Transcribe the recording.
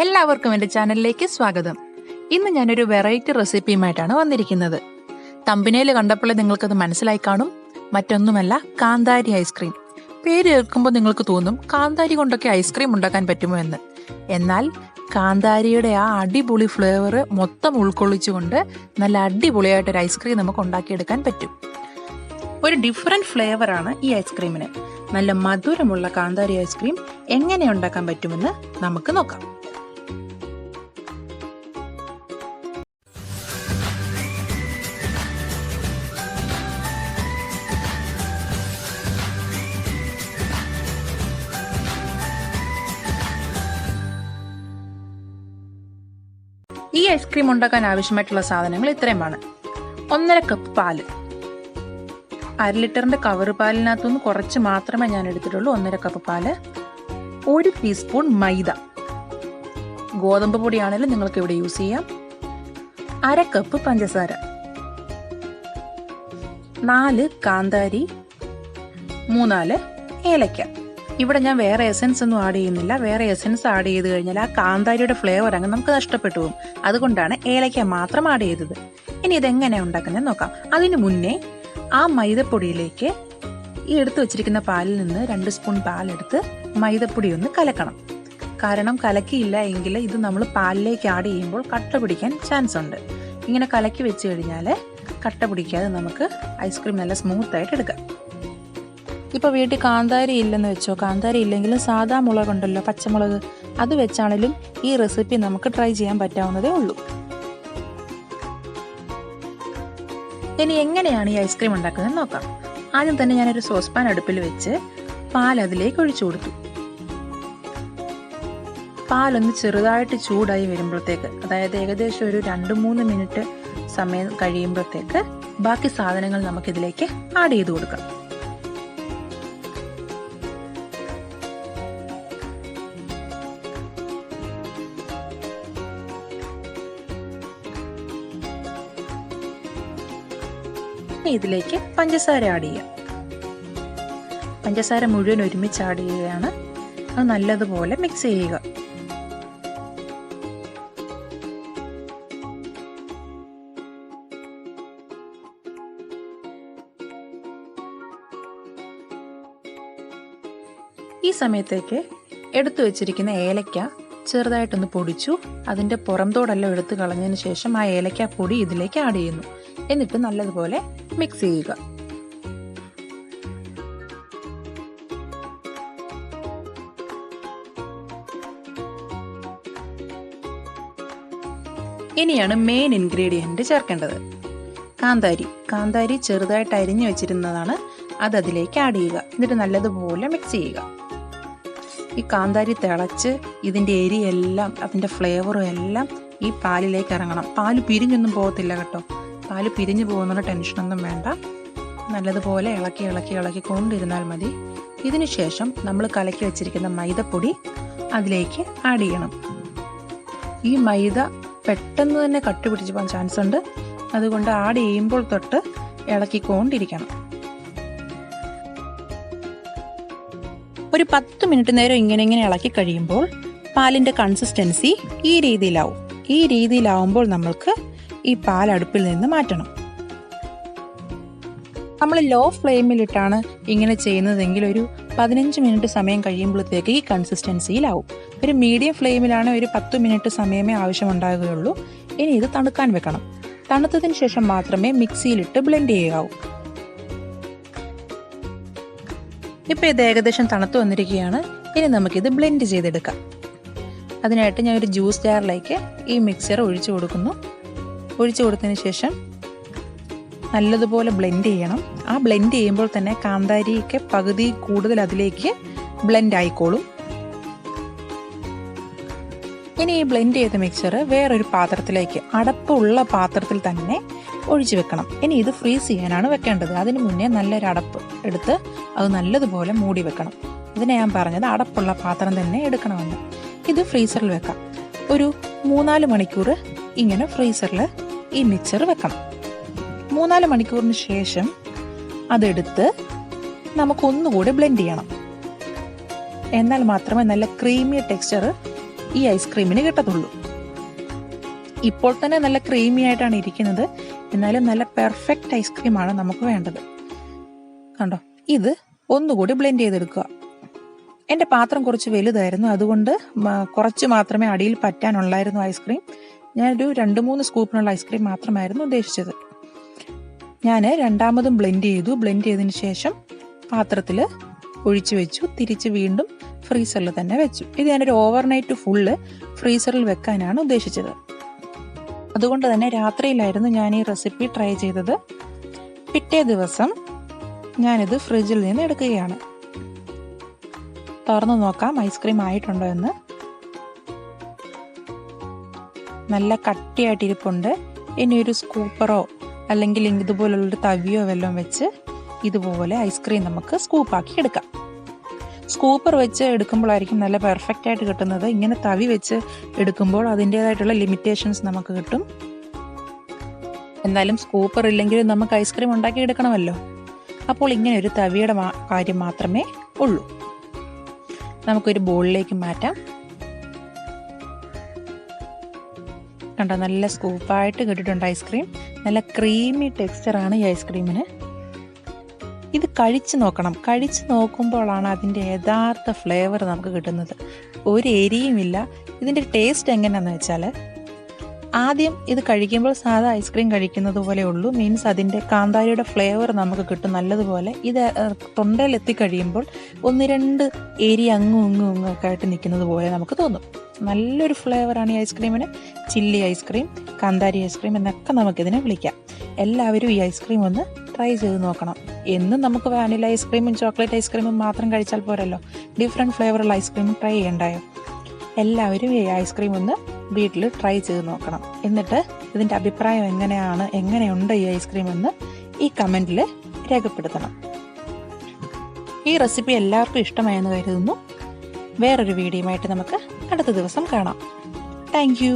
എല്ലാവർക്കും എൻ്റെ ചാനലിലേക്ക് സ്വാഗതം. ഇന്ന് ഞാനൊരു വെറൈറ്റി റെസിപ്പിയുമായിട്ടാണ് വന്നിരിക്കുന്നത്. തമ്പനയിൽ കണ്ടപ്പോഴേ നിങ്ങൾക്കത് മനസ്സിലായി കാണും. മറ്റൊന്നുമല്ല, കാന്താരി ഐസ്ക്രീം. പേര് കേൾക്കുമ്പോൾ നിങ്ങൾക്ക് തോന്നും കാന്താരി കൊണ്ടൊക്കെ ഐസ്ക്രീം ഉണ്ടാക്കാൻ പറ്റുമോ എന്ന്. എന്നാൽ കാന്താരിയുടെ ആ അടിപൊളി ഫ്ലേവർ മൊത്തം ഉൾക്കൊള്ളിച്ചുകൊണ്ട് നല്ല അടിപൊളിയായിട്ടൊരു ഐസ്ക്രീം നമുക്ക് ഉണ്ടാക്കിയെടുക്കാൻ പറ്റും. ഒരു ഡിഫറെൻറ്റ് ഫ്ലേവറാണ് ഈ ഐസ്ക്രീമിന്. നല്ല മധുരമുള്ള കാന്താരി ഐസ്ക്രീം എങ്ങനെ ഉണ്ടാക്കാൻ പറ്റുമെന്ന് നമുക്ക് നോക്കാം. ഈ ഐസ്ക്രീം ഉണ്ടാക്കാൻ ആവശ്യമായിട്ടുള്ള സാധനങ്ങൾ ഇത്രയുമാണ്. 1.5 കപ്പ് പാല്, 1/2 ലിറ്ററിന്റെ കവർ പാലിനകത്തുനിന്ന് കുറച്ച് മാത്രമേ ഞാൻ എടുത്തിട്ടുള്ളൂ. 1.5 കപ്പ് പാല്, 1 ടീസ്പൂൺ മൈദ, ഗോതമ്പ് പൊടിയാണെങ്കിലും നിങ്ങൾക്ക് ഇവിടെ യൂസ് ചെയ്യാം, 1/2 കപ്പ് പഞ്ചസാര, 4 കാന്താരി, 3-4 ഏലക്ക. ഇവിടെ ഞാൻ വേറെ എസൻസ് ഒന്നും ആഡ് ചെയ്യുന്നില്ല. വേറെ എസൻസ് ആഡ് ചെയ്ത് കഴിഞ്ഞാൽ ആ കാന്താരിയുടെ ഫ്ലേവർ അങ്ങ് നമുക്ക് നഷ്ടപ്പെട്ടു പോകും. അതുകൊണ്ടാണ് ഏലക്ക മാത്രം ആഡ് ചെയ്തത്. ഇനി ഇതെങ്ങനെ ഉണ്ടാക്കുന്നത് നോക്കാം. അതിനു മുന്നേ ആ മൈദപ്പൊടിയിലേക്ക് ഈ എടുത്തു വെച്ചിരിക്കുന്ന പാലിൽ നിന്ന് 2 സ്പൂൺ പാലെടുത്ത് മൈദപ്പൊടി ഒന്ന് കലക്കണം. കാരണം കലക്കിയില്ല എങ്കിൽ ഇത് നമ്മൾ പാലിലേക്ക് ആഡ് ചെയ്യുമ്പോൾ കട്ട പിടിക്കാൻ ചാൻസ് ഉണ്ട്. ഇങ്ങനെ കലക്കി വെച്ച് കഴിഞ്ഞാൽ കട്ട പിടിക്കാതെ നമുക്ക് ഐസ്ക്രീം നല്ല സ്മൂത്തായിട്ട് എടുക്കാം. ഇപ്പോൾ വീട്ടിൽ കാന്താരി ഇല്ലെന്ന് വെച്ചോ, കാന്താരി ഇല്ലെങ്കിലും സാധാ മുളകുണ്ടല്ലോ, പച്ചമുളക്, അത് വെച്ചാണെങ്കിലും ഈ റെസിപ്പി നമുക്ക് ട്രൈ ചെയ്യാൻ പറ്റാവുന്നതേ ഉള്ളൂ. ഇനി എങ്ങനെയാണ് ഈ ഐസ്ക്രീം ഉണ്ടാക്കുന്നത് നോക്കാം. ആദ്യം തന്നെ ഞാനൊരു സോസ് പാൻ അടുപ്പിൽ വെച്ച് പാൽ അതിലേക്ക് ഒഴിച്ചു കൊടുത്തു. പാലൊന്ന് ചെറുതായിട്ട് ചൂടായി വരുമ്പോഴത്തേക്ക്, അതായത് ഏകദേശം ഒരു 2-3 മിനിറ്റ് സമയം കഴിയുമ്പോഴത്തേക്ക് ബാക്കി സാധനങ്ങൾ നമുക്കിതിലേക്ക് ആഡ് ചെയ്ത് കൊടുക്കാം. ഇതിലേക്ക് പഞ്ചസാര ആഡ് ചെയ്യാം. പഞ്ചസാര മുഴുവൻ ഒരുമിച്ച് ആഡ് ചെയ്യുകയാണ്. അത് നല്ലതുപോലെ മിക്സ് ചെയ്യുക. ഈ സമയത്തേക്ക് എടുത്തു വെച്ചിരിക്കുന്ന ഏലക്ക ചെറുതായിട്ടൊന്ന് പൊടിച്ചു. അതിൻ്റെ പുറംതോടെല്ലാം എടുത്ത് കളഞ്ഞതിന് ശേഷം ആ ഏലക്ക പൊടി ഇതിലേക്ക് ആഡ് ചെയ്യുന്നു. എന്നിട്ട് നല്ലതുപോലെ മിക്സ് ചെയ്യുക. ഇനിയാണ് മെയിൻ ഇൻഗ്രീഡിയൻറ്റ് ചേർക്കേണ്ടത്. കാന്താരി ചെറുതായിട്ട് അരിഞ്ഞു വെച്ചിരുന്നതാണ്. അത് അതിലേക്ക് ആഡ് ചെയ്യുക. എന്നിട്ട് നല്ലതുപോലെ മിക്സ് ചെയ്യുക. ഈ കാന്താരി തിളച്ച് ഇതിൻ്റെ എരിയെല്ലാം അതിൻ്റെ ഫ്ലേവറും എല്ലാം ഈ പാലിലേക്ക് ഇറങ്ങണം. പാല് പിരിഞ്ഞൊന്നും പോകത്തില്ല കേട്ടോ. പാല് പിരിഞ്ഞു പോകുന്ന ടെൻഷനൊന്നും വേണ്ട. നല്ലതുപോലെ ഇളക്കി കൊണ്ടിരുന്നാൽ മതി. ഇതിനു ശേഷം നമ്മൾ കലക്കി വെച്ചിരിക്കുന്ന മൈദപ്പൊടി അതിലേക്ക് ആഡ് ചെയ്യണം. ഈ മൈദ പെട്ടെന്ന് തന്നെ കട്ടുപിടിച്ച് പോകാൻ ചാൻസ് ഉണ്ട്. അതുകൊണ്ട് ആഡ് ചെയ്യുമ്പോൾ തൊട്ട് ഇളക്കിക്കൊണ്ടിരിക്കണം. ഒരു 10 മിനിറ്റ് നേരം ഇങ്ങനെ ഇളക്കി കഴിയുമ്പോൾ പാലിൻ്റെ കൺസിസ്റ്റൻസി ഈ രീതിയിലാവും. ഈ രീതിയിലാവുമ്പോൾ നമ്മൾക്ക് ഈ പാൽ അടുപ്പിൽ നിന്ന് മാറ്റണം. നമ്മൾ ലോ ഫ്ലെയിമിലിട്ടാണ് ഇങ്ങനെ ചെയ്യുന്നതെങ്കിൽ ഒരു 15 മിനിറ്റ് സമയം കഴിയുമ്പോഴത്തേക്ക് ഈ കൺസിസ്റ്റൻസിയിലാവും. ഒരു മീഡിയം ഫ്ലെയിമിലാണ് ഒരു 10 മിനിറ്റ് സമയമേ ആവശ്യമുണ്ടാകുകയുള്ളൂ. ഇനി ഇത് തണുക്കാൻ വെക്കണം. തണുത്തതിന് ശേഷം മാത്രമേ മിക്സിയിലിട്ട് ബ്ലെൻഡ് ചെയ്യാവൂ. ഇപ്പോൾ ഇത് ഏകദേശം തണുത്ത് വന്നിരിക്കുകയാണ്. ഇനി നമുക്കിത് ബ്ലെൻഡ് ചെയ്തെടുക്കാം. അതിനായിട്ട് ഞാൻ ഒരു ജ്യൂസ് ജാറിലേക്ക് ഈ മിക്സർ ഒഴിച്ചു കൊടുക്കുന്നു. ഒഴിച്ചു കൊടുത്തതിന് ശേഷം നല്ലതുപോലെ ബ്ലെൻഡ് ചെയ്യണം. ആ ബ്ലെൻഡ് ചെയ്യുമ്പോൾ തന്നെ കാന്താരിയൊക്കെ പകുതി കൂടുതൽ അതിലേക്ക് ബ്ലെൻഡ് ആയിക്കോളും. ഇനി ഈ ബ്ലെൻഡ് ചെയ്ത മിക്സർ വേറൊരു പാത്രത്തിലേക്ക്, അടപ്പുള്ള പാത്രത്തിൽ തന്നെ ഒഴിച്ചു വെക്കണം. ഇനി ഇത് ഫ്രീസ് ചെയ്യാനാണ് വെക്കേണ്ടത്. അതിന് മുന്നേ നല്ലൊരു അടപ്പ് എടുത്ത് അത് നല്ലതുപോലെ മൂടി വെക്കണം. ഇതിനെ ഞാൻ പറഞ്ഞത് അടപ്പുള്ള പാത്രം തന്നെ എടുക്കണമെന്ന്. ഇത് ഫ്രീസറിൽ വെക്കാം. ഒരു 3-4 മണിക്കൂർ ഇങ്ങനെ ഫ്രീസറിൽ ഈ മിക്സർ വെക്കണം. 3-4 മണിക്കൂറിന് ശേഷം അതെടുത്ത് നമുക്കൊന്നുകൂടി ബ്ലെൻഡ് ചെയ്യണം. എന്നാൽ മാത്രമേ നല്ല ക്രീമി ടെക്സ്ചർ ഈ ഐസ്ക്രീമിന് കിട്ടത്തുള്ളൂ. ഇപ്പോൾ തന്നെ നല്ല ക്രീമി ആയിട്ടാണ് ഇരിക്കുന്നത്, എന്നാലും നല്ല പെർഫെക്റ്റ് ഐസ്ക്രീമാണ് നമുക്ക് വേണ്ടത്. കണ്ടോ, ഇത് ഒന്നുകൂടി ബ്ലെൻഡ് ചെയ്തെടുക്കുക. എൻ്റെ പാത്രം കുറച്ച് വലുതായിരുന്നു, അതുകൊണ്ട് കുറച്ച് മാത്രമേ അടിയിൽ പറ്റാനുള്ളായിരുന്നു ഐസ്ക്രീം. ഞാനൊരു 2-3 സ്കൂപ്പിനുള്ള ഐസ്ക്രീം മാത്രമായിരുന്നു ഉദ്ദേശിച്ചത്. ഞാൻ രണ്ടാമതും ബ്ലെൻഡ് ചെയ്തതിന് ശേഷം പാത്രത്തിൽ ഒഴിച്ചു വെച്ചു. തിരിച്ച് വീണ്ടും ഫ്രീസറിൽ തന്നെ വെച്ചു. ഇത് ഞാനൊരു ഓവർനൈറ്റ് ഫുള്ള് ഫ്രീസറിൽ വെക്കാനാണ് ഉദ്ദേശിച്ചത്. അതുകൊണ്ട് തന്നെ രാത്രിയിലായിരുന്നു ഞാൻ ഈ റെസിപ്പി ട്രൈ ചെയ്തത്. പിറ്റേ ദിവസം ഞാനിത് ഫ്രിഡ്ജിൽ നിന്ന് എടുക്കുകയാണ്. തുറന്നു നോക്കാം ഐസ്ക്രീം ആയിട്ടുണ്ടോ എന്ന്. നല്ല കട്ടിയായിട്ടിരിപ്പുണ്ട്. ഇനി ഒരു സ്കൂപ്പറോ അല്ലെങ്കിൽ ഇതുപോലുള്ളൊരു തവിയോ വല്ലതും വെച്ച് ഇതുപോലെ ഐസ്ക്രീം നമുക്ക് സ്കൂപ്പാക്കി എടുക്കാം. സ്കൂപ്പർ വെച്ച് എടുക്കുമ്പോഴായിരിക്കും നല്ല പെർഫെക്റ്റ് ആയിട്ട് കിട്ടുന്നത്. ഇങ്ങനെ തവി വെച്ച് എടുക്കുമ്പോൾ അതിൻ്റേതായിട്ടുള്ള ലിമിറ്റേഷൻസ് നമുക്ക് കിട്ടും. എന്നാലും സ്കൂപ്പർ ഇല്ലെങ്കിലും നമുക്ക് ഐസ്ക്രീം ഉണ്ടാക്കി എടുക്കണമല്ലോ. അപ്പോൾ ഇങ്ങനെ ഒരു തവിയുടെ കാര്യം മാത്രമേ ഉള്ളൂ. നമുക്കൊരു ബോളിലേക്ക് മാറ്റാം. കണ്ടോ, നല്ല സ്കൂപ്പായിട്ട് കിട്ടിയിട്ടുണ്ട് ഐസ്ക്രീം. നല്ല ക്രീമി ടെക്സ്ചറാണ് ഈ ഐസ്ക്രീമിന്. ഇത് കഴിച്ച് നോക്കണം. കഴിച്ച് നോക്കുമ്പോഴാണ് അതിൻ്റെ യഥാർത്ഥ ഫ്ലേവർ നമുക്ക് കിട്ടുന്നത്. ഒരു എരിയുമില്ല. ഇതിൻ്റെ ടേസ്റ്റ് എങ്ങനെയാണെന്ന് വെച്ചാൽ, ആദ്യം ഇത് കഴിക്കുമ്പോൾ സാധാ ഐസ്ക്രീം കഴിക്കുന്നത് പോലെ ഉള്ളൂ. മീൻസ് അതിൻ്റെ കാന്താരിയുടെ ഫ്ലേവർ നമുക്ക് കിട്ടും നല്ലതുപോലെ. ഇത് തൊണ്ടയിൽ എത്തിക്കഴിയുമ്പോൾ 1-2 എരി അങ്ങും ഒക്കെ ആയിട്ട് നിൽക്കുന്നത് പോലെ നമുക്ക് തോന്നും. നല്ലൊരു ഫ്ലേവറാണ് ഈ ഐസ്ക്രീമിന്. ചില്ലി ഐസ്ക്രീം, കാന്താരി ഐസ്ക്രീം എന്നൊക്കെ നമുക്കിതിനെ വിളിക്കാം. എല്ലാവരും ഈ ഐസ്ക്രീം ഒന്ന് ട്രൈ ചെയ്ത് നോക്കണം. എന്നും നമുക്ക് വാനില ഐസ്ക്രീമും ചോക്ലേറ്റ് ഐസ്ക്രീമും മാത്രം കഴിച്ചാൽ പോരല്ലോ, ഡിഫറെൻറ്റ് ഫ്ലേവറുള്ള ഐസ്ക്രീം ട്രൈ ചെയ്യണ്ടായോ? എല്ലാവരും ഈ ഐസ്ക്രീം ഒന്ന് വീട്ടിൽ ട്രൈ ചെയ്ത് നോക്കണം. എന്നിട്ട് ഇതിൻ്റെ അഭിപ്രായം എങ്ങനെയുണ്ട് ഈ ഐസ്ക്രീം എന്ന് ഈ കമൻറ്റിൽ രേഖപ്പെടുത്തണം. ഈ റെസിപ്പി എല്ലാവർക്കും ഇഷ്ടമായെന്ന് കരുതുന്നു. വേറൊരു വീഡിയോയുമായിട്ട് നമുക്ക് അടുത്ത ദിവസം കാണാം. Thank you.